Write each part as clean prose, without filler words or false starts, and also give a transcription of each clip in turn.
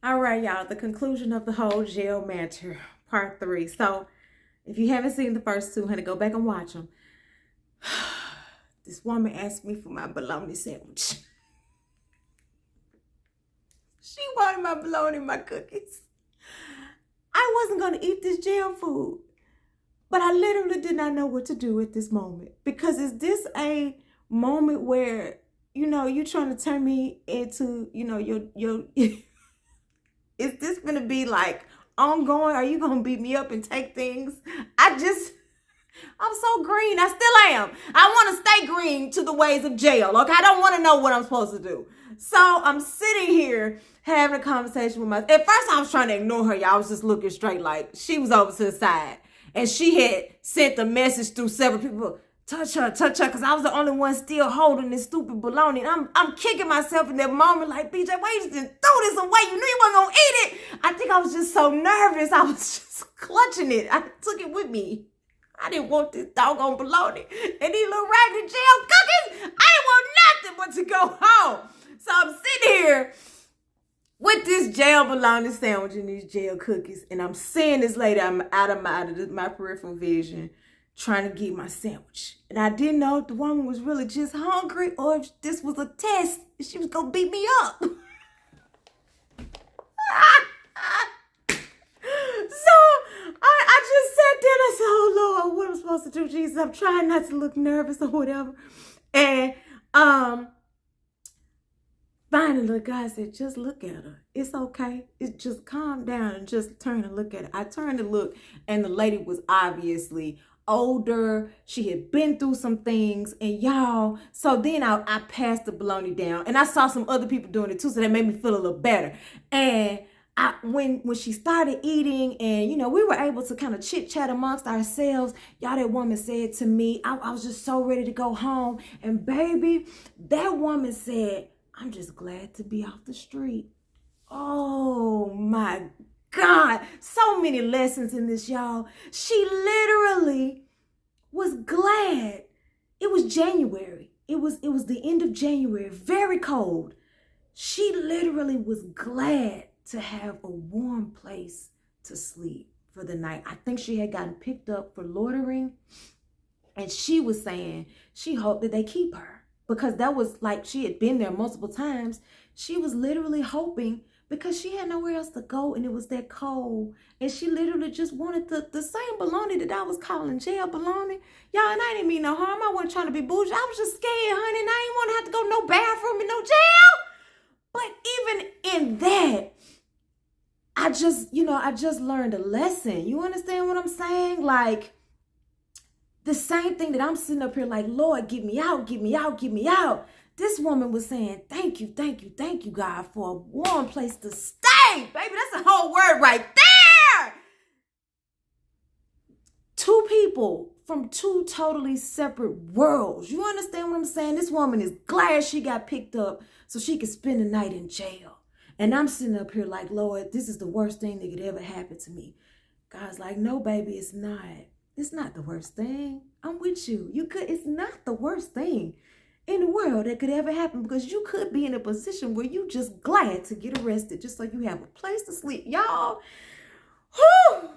All right, y'all, the conclusion of the whole jail matter, part 3. So, if you haven't seen the first two, honey, go back and watch them. This woman asked me for my bologna sandwich. She wanted my bologna and my cookies. I wasn't going to eat this jail food, but I literally did not know what to do at this moment. Because is this a moment where, you're trying to turn me into, your is this gonna be like ongoing? Are you gonna beat me up and take things? I'm so green. I still am. I want to stay green to the ways of jail. Okay, I don't want to know what I'm supposed to do. So I'm sitting here having a conversation with at first I was trying to ignore her, y'all. I was just looking straight like she was over to the side. And she had sent a message through several people. Touch her, because I was the only one still holding this stupid bologna. And I'm kicking myself in that moment like, BJ, why you just didn't throw this away? You knew you wasn't going to eat it. I think I was just so nervous. I was just clutching it. I took it with me. I didn't want this doggone bologna and these little raggedy jail cookies. I didn't want nothing but to go home. So I'm sitting here with this jail bologna sandwich and these jail cookies. And I'm seeing this lady. I'm out of my peripheral vision, trying to get my sandwich. And I didn't know if the woman was really just hungry or if this was a test and she was going to beat me up. So I just sat there and I said, oh, Lord, what am I supposed to do, Jesus? I'm trying not to look nervous or whatever. And finally, God said, just look at her. It's okay. It's just calm down and just turn and look at her. I turned to look, and the lady was obviously older. She had been through some things, and y'all, so then I passed the bologna down, and I saw some other people doing it too, so that made me feel a little better. And when she started eating, and we were able to kind of chit chat amongst ourselves, y'all, that woman said to me, I was just so ready to go home, and baby, that woman said, I'm just glad to be off the street. Oh my God, so many lessons in this, y'all. She literally was glad. It was January. It was the end of January, very cold. She literally was glad to have a warm place to sleep for the night. I think she had gotten picked up for loitering, and she was saying she hoped that they keep her because that was like she had been there multiple times. She was literally hoping because she had nowhere else to go and it was that cold. And she literally just wanted the same bologna that I was calling jail bologna. Y'all, and I didn't mean no harm. I wasn't trying to be bougie. I was just scared, honey, and I didn't want to have to go no bathroom in no jail. But even in that, I just learned a lesson. You understand what I'm saying? Like, the same thing that I'm sitting up here like, Lord, get me out, get me out, get me out. This woman was saying, thank you, God, for a warm place to stay. Baby, that's a whole word right there. Two people from two totally separate worlds. You understand what I'm saying? This woman is glad she got picked up so she could spend the night in jail. And I'm sitting up here like, Lord, this is the worst thing that could ever happen to me. God's like, no, baby, it's not. It's not the worst thing. I'm with you. It's not the worst thing in the world that could ever happen because you could be in a position where you just glad to get arrested just so you have a place to sleep. Y'all, whew.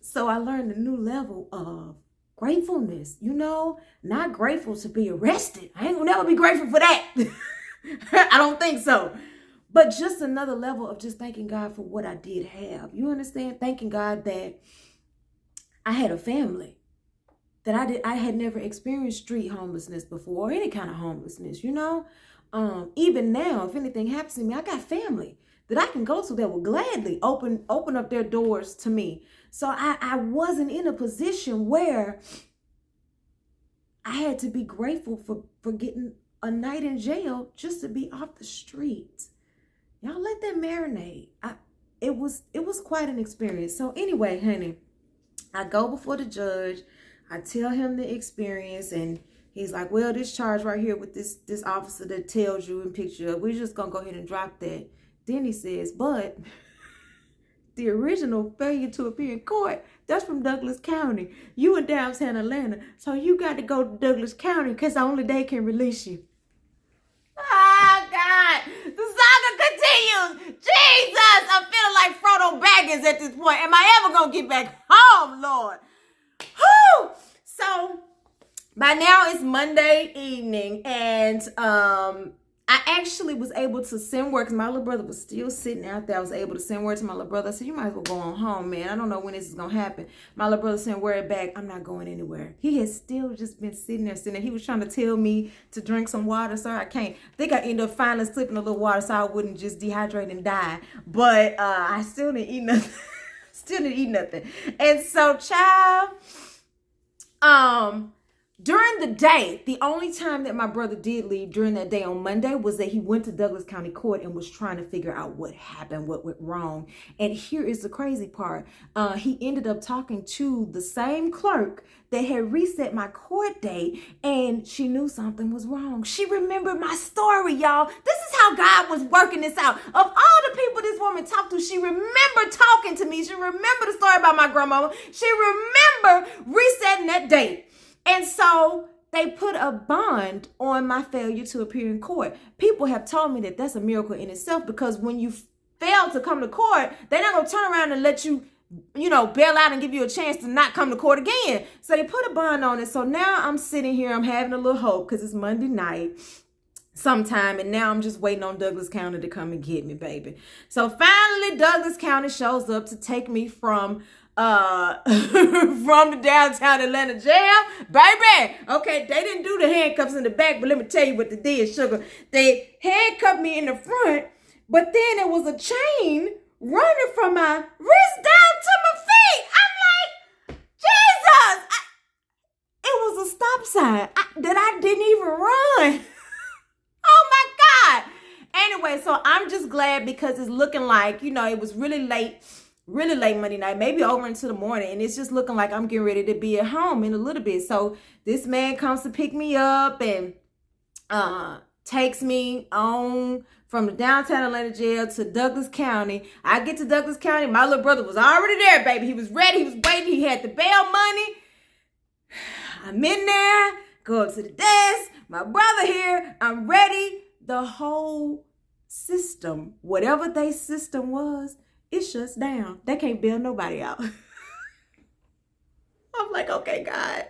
So I learned a new level of gratefulness, not grateful to be arrested. I ain't gonna never be grateful for that. I don't think so. But just another level of just thanking God for what I did have. You understand? Thanking God that I had a family, that I had never experienced street homelessness before, or any kind of homelessness, Even now, if anything happens to me, I got family that I can go to that will gladly open up their doors to me. So I wasn't in a position where I had to be grateful for getting a night in jail just to be off the street. Y'all let that marinate. It was quite an experience. So anyway, honey, I go before the judge. I tell him the experience, and he's like, well, this charge right here with this officer that tells you and picks you up, we're just going to go ahead and drop that. Then he says, but the original failure to appear in court, that's from Douglas County. You in downtown Atlanta, so you got to go to Douglas County because only they can release you. Oh, God. The saga continues. seconds at this point. Am I ever going to get back home, Lord? Whew! So by now it's Monday evening, and I actually was able to send word because my little brother was still sitting out there. I was able to send word to my little brother. I said, you might as well go on home, man. I don't know when this is going to happen. My little brother sent word back, I'm not going anywhere. He has still just been sitting there. He was trying to tell me to drink some water, sir. I can't. I think I ended up finally slipping a little water so I wouldn't just dehydrate and die. But I still didn't eat nothing. And so, child, during the day, the only time that my brother did leave during that day on Monday was that he went to Douglas County Court and was trying to figure out what happened, what went wrong. And here is the crazy part. He ended up talking to the same clerk that had reset my court date, and she knew something was wrong. She remembered my story, y'all. This is how God was working this out. Of all the people this woman talked to, she remembered talking to me. She remembered the story about my grandmama. She remembered resetting that date. And so they put a bond on my failure to appear in court. People have told me that that's a miracle in itself, because when you fail to come to court, they're not going to turn around and let you, bail out and give you a chance to not come to court again. So they put a bond on it. So now I'm sitting here, I'm having a little hope because it's Monday night sometime, and now I'm just waiting on Douglas County to come and get me, baby. So finally Douglas County shows up to take me from the downtown Atlanta jail, baby. Okay, they didn't do the handcuffs in the back, but let me tell you what they did, sugar. They handcuffed me in the front, but then there was a chain running from my wrist down to my feet. I'm like, Jesus! It was a stop sign that I didn't even run. Oh my God. Anyway, so I'm just glad because it's looking like, it was really late Monday night, maybe over into the morning, and it's just looking like I'm getting ready to be at home in a little bit. So this man comes to pick me up and takes me on from the downtown Atlanta jail to Douglas County. I get to Douglas County. My little brother was already there, baby. He was ready. He was waiting. He had the bail money. I'm in there, go up to the desk. My brother here. I'm ready. The whole system, whatever their system was, it shuts down. They can't bail nobody out. I'm like, okay, God,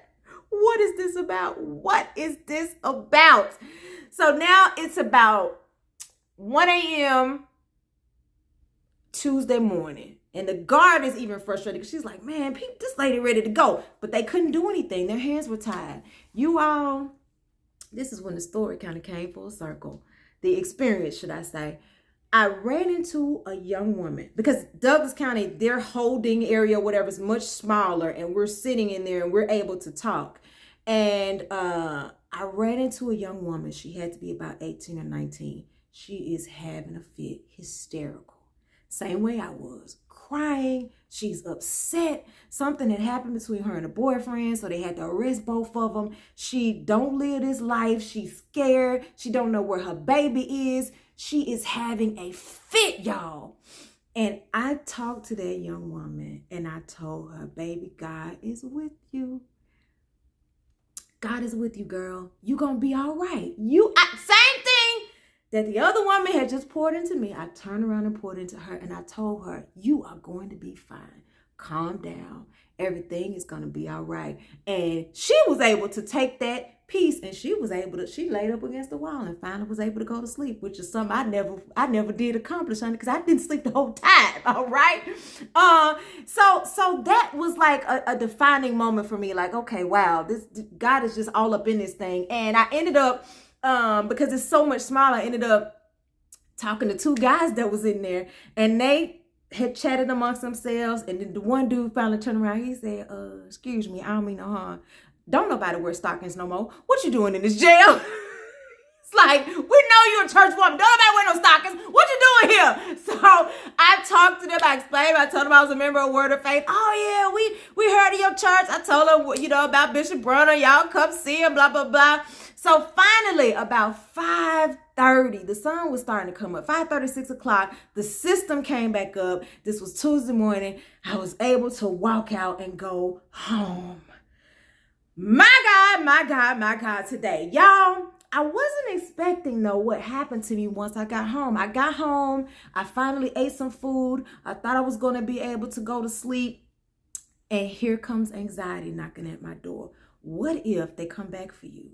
what is this about? What is this about? So now it's about 1 a.m. Tuesday morning. And the guard is even frustrated because she's like, man, this lady ready to go. But they couldn't do anything. Their hands were tied. This is when the story kind of came full circle. The experience, should I say. I ran into a young woman because Douglas County, their holding area, whatever, is much smaller, and we're sitting in there and we're able to talk. And I ran into a young woman. She had to be about 18 or 19. She is having a fit, hysterical. Same way I was, crying. She's upset. Something had happened between her and her boyfriend, so they had to arrest both of them. She don't live this life. She's scared. She don't know where her baby is. She is having a fit, y'all. And I talked to that young woman and I told her, baby, God is with you. God is with you, girl. You gonna be all right. Same thing that the other woman had just poured into me. I turned around and poured into her, and I told her, you are going to be fine. Calm down. Everything is going to be all right. And she was able to take that piece, and she laid up against the wall and finally was able to go to sleep, which is something I never did accomplish, honey, because I didn't sleep the whole time. All right. So that was like a defining moment for me. Like, okay, wow, this God is just all up in this thing. And I ended up, because it's so much smaller, I ended up talking to two guys that was in there, and they had chatted amongst themselves. And then the one dude finally turned around. He said, excuse me, I don't mean no harm. Don't nobody wear stockings no more. What you doing in this jail? It's like, we know you're a church woman. Don't nobody wear no stockings. What you doing here? So I talked to them. I explained. I told them I was a member of Word of Faith. Oh, yeah, we heard of your church. I told them, about Bishop Brunner. Y'all come see him, blah, blah, blah. So finally, about 5:30, the sun was starting to come up. 5:30, 6 o'clock, the system came back up. This was Tuesday morning. I was able to walk out and go home. My God, today. Y'all, I wasn't expecting though what happened to me once I got home. I got home, I finally ate some food. I thought I was going to be able to go to sleep. And here comes anxiety knocking at my door. What if they come back for you?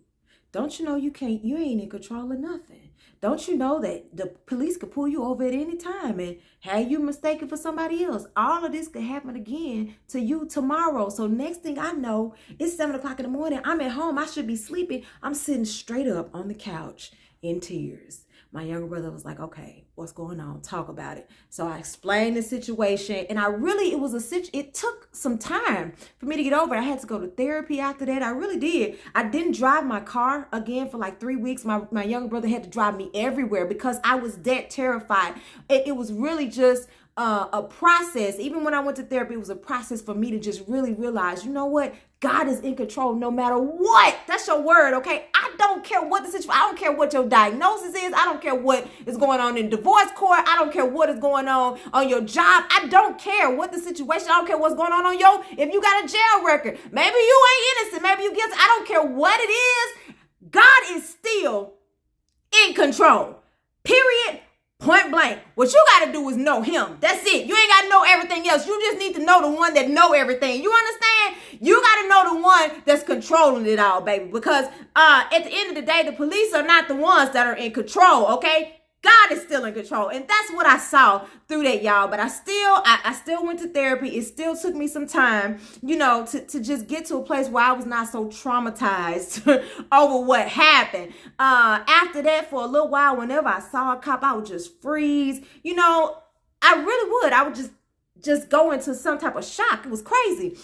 Don't you know you ain't in control of nothing? Don't you know that the police could pull you over at any time and have you mistaken for somebody else? All of this could happen again to you tomorrow. So next thing I know, it's 7 o'clock in the morning. I'm at home. I should be sleeping. I'm sitting straight up on the couch in tears. My younger brother was like, okay, what's going on? Talk about it. So I explained the situation, and it took some time for me to get over it. I had to go to therapy after that. I really did. I didn't drive my car again for like 3 weeks. My younger brother had to drive me everywhere because I was that terrified. It was really just a process. Even when I went to therapy, it was a process for me to just really realize, you know what? God is in control no matter what. That's your word, okay? I don't care what the situation, I don't care what your diagnosis is. I don't care what is going on in divorce court. I don't care what is going on your job. I don't care what the situation, I don't care what's going on if you got a jail record. Maybe you ain't innocent, maybe you guilty. I don't care what it is. God is still in control. Period. Point blank. What you got to do is know him. That's it. You ain't got to know everything else. You just need to know the one that know everything. You understand? You got to know the one that's controlling it all, baby. Because at the end of the day, the police are not the ones that are in control, okay? God is still in control. And that's what I saw through that, y'all. But I still went to therapy. It still took me some time, to just get to a place where I was not so traumatized over what happened. After that, for a little while, whenever I saw a cop, I would just freeze. I really would. I would just go into some type of shock. It was crazy.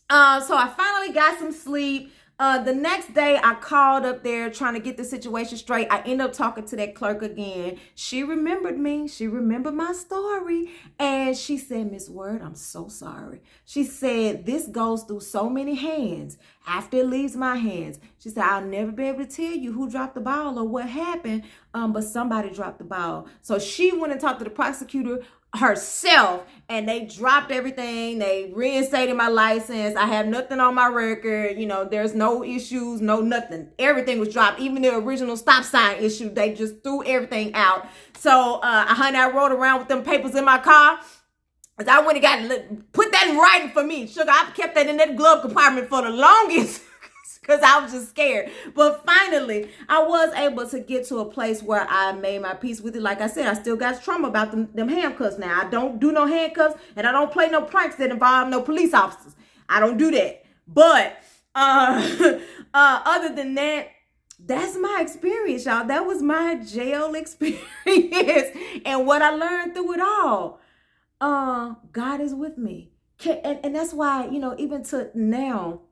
So I finally got some sleep. The next day I called up there trying to get the situation straight. I ended up talking to that clerk again. She remembered me. She remembered my story. And she said, Miss Word, I'm so sorry. She said, this goes through so many hands. After it leaves my hands, she said, I'll never be able to tell you who dropped the ball or what happened, but somebody dropped the ball. So she went and talked to the prosecutor herself, and they dropped everything. They reinstated my license. I have nothing on my record. There's no issues, no nothing. Everything was dropped. Even the original stop sign issue, they just threw everything out. So I rode around with them papers in my car. I went and put that in writing for me. Sugar, I kept that in that glove compartment for the longest. Because I was just scared. But finally, I was able to get to a place where I made my peace with it. Like I said, I still got trauma about them handcuffs now. I don't do no handcuffs, and I don't play no pranks that involve no police officers. I don't do that. But other than that, that's my experience, y'all. That was my jail experience. And what I learned through it all, God is with me. And that's why, even to now,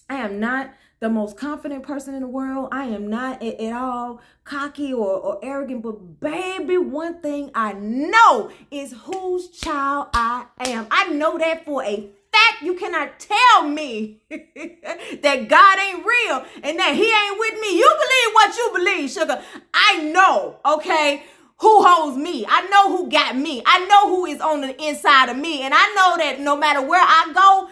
I am not the most confident person in the world. I am not at all cocky or arrogant, but baby, one thing I know is whose child I am. I know that for a fact. You cannot tell me that God ain't real and that he ain't with me. You believe what you believe, sugar. I know, okay, who holds me. I know who got me. I know who is on the inside of me. And I know that no matter where I go,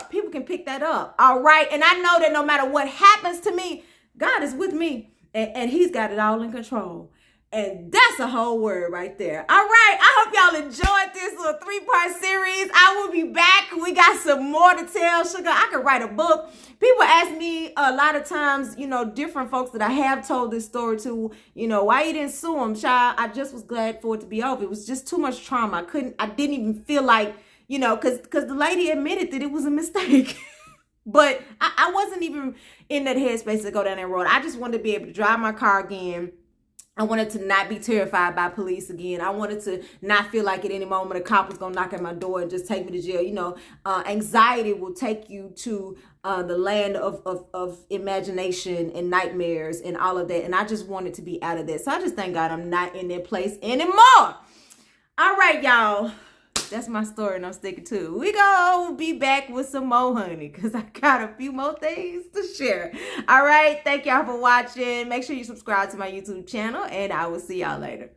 people can pick that up. All right. And I know that no matter what happens to me, God is with me and he's got it all in control. And that's a whole word right there. All right. I hope y'all enjoyed this little 3-part series. I will be back. We got some more to tell. Sugar, I could write a book. People ask me a lot of times, different folks that I have told this story to, why you didn't sue them, child. I just was glad for it to be over. It was just too much trauma. I didn't even feel like, because the lady admitted that it was a mistake. But I wasn't even in that headspace to go down that road. I just wanted to be able to drive my car again. I wanted to not be terrified by police again. I wanted to not feel like at any moment a cop was going to knock at my door and just take me to jail. Anxiety will take you to the land of imagination and nightmares and all of that. And I just wanted to be out of that. So I just thank God I'm not in that place anymore. All right, y'all. That's my story and I'm sticking to it. We gonna be back with some more, honey, because I got a few more things to share. All right. Thank y'all for watching. Make sure you subscribe to my YouTube channel and I will see y'all later.